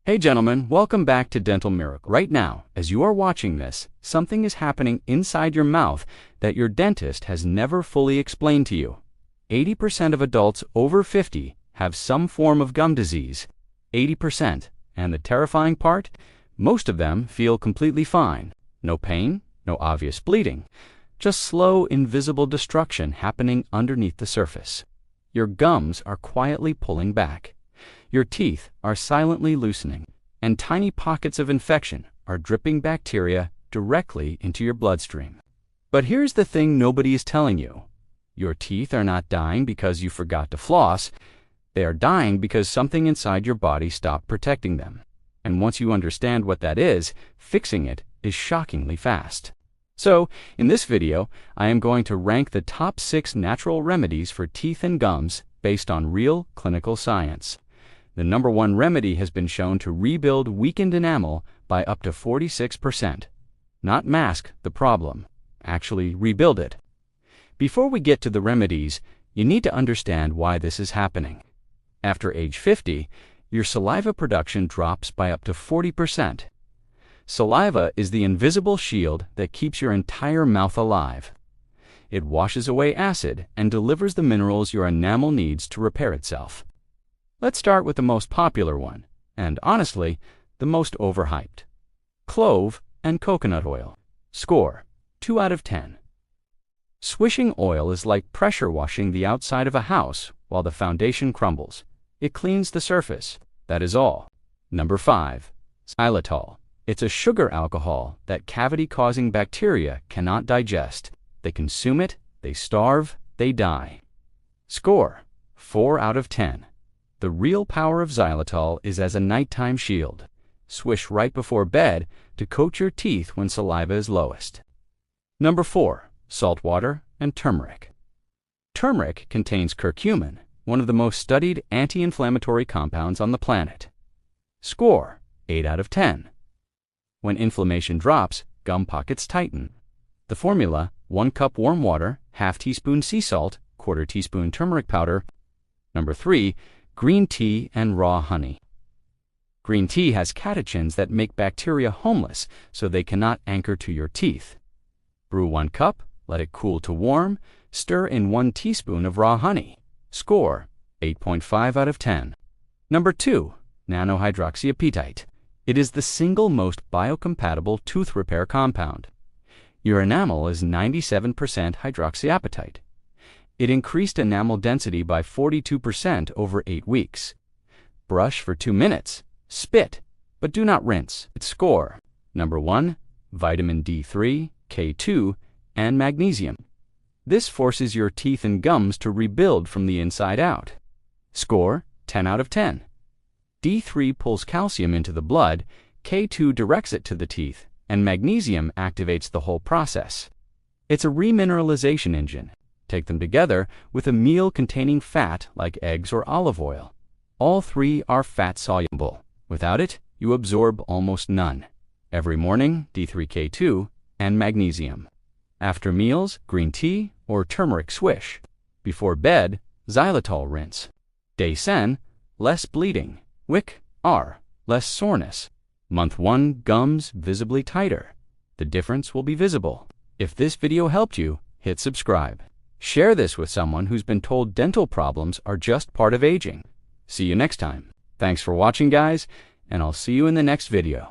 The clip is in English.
Hey gentlemen, welcome back to Dental Miracle. Right now, as you are watching this, something is happening inside your mouth that your dentist has never fully explained to you. 80% of adults over 50 have some form of gum disease. 80%. And the terrifying part? Most of them feel completely fine. No pain, no obvious bleeding. Just slow, invisible destruction happening underneath the surface. Your gums are quietly pulling back. Your teeth are silently loosening, and tiny pockets of infection are dripping bacteria directly into your bloodstream. But here's the thing nobody is telling you. Your teeth are not dying because you forgot to floss. They are dying because something inside your body stopped protecting them. And once you understand what that is, fixing it is shockingly fast. So, in this video, I am going to rank the top 6 natural remedies for teeth and gums based on real clinical science. The number 1 remedy has been shown to rebuild weakened enamel by up to 46%. Not mask the problem, actually rebuild it. Before we get to the remedies, you need to understand why this is happening. After age 50, your saliva production drops by up to 40%. Saliva is the invisible shield that keeps your entire mouth alive. It washes away acid and delivers the minerals your enamel needs to repair itself. Let's start with the most popular one, and honestly, the most overhyped. Clove and coconut oil. Score: 2 out of 10. Swishing oil is like pressure washing the outside of a house while the foundation crumbles. It cleans the surface. That is all. Number 5. Xylitol. It's a sugar alcohol that cavity-causing bacteria cannot digest. They consume it, they starve, they die. Score: 4 out of 10. The real power of xylitol is as a nighttime shield. Swish right before bed to coat your teeth when saliva is lowest. Number 4. Salt water and turmeric. Turmeric contains curcumin, one of the most studied anti-inflammatory compounds on the planet. Score: 8 out of 10. When inflammation drops, gum pockets tighten. The formula: 1 cup warm water, ½ teaspoon sea salt, ¼ teaspoon turmeric powder. Number 3. Green tea and raw honey. Green tea has catechins that make bacteria homeless so they cannot anchor to your teeth. Brew 1 cup, let it cool to warm, stir in 1 teaspoon of raw honey. Score: 8.5 out of 10. Number 2. Nanohydroxyapatite. It is the single most biocompatible tooth repair compound. Your enamel is 97% hydroxyapatite. It increased enamel density by 42% over 8 weeks. Brush for 2 minutes. Spit, but do not rinse. Score: Number 1. Vitamin D3, K2, and magnesium. This forces your teeth and gums to rebuild from the inside out. Score: 10 out of 10. D3 pulls calcium into the blood, K2 directs it to the teeth, and magnesium activates the whole process. It's a remineralization engine. Take them together with a meal containing fat like eggs or olive oil. All 3 are fat-soluble. Without it, you absorb almost none. Every morning, D3K2 and magnesium. After meals, green tea or turmeric swish. Before bed, xylitol rinse. Day 10, less bleeding. Week R, less soreness. Month 1, gums visibly tighter. The difference will be visible. If this video helped you, hit subscribe. Share this with someone who's been told dental problems are just part of aging. See you next time. Thanks for watching, guys, and I'll see you in the next video.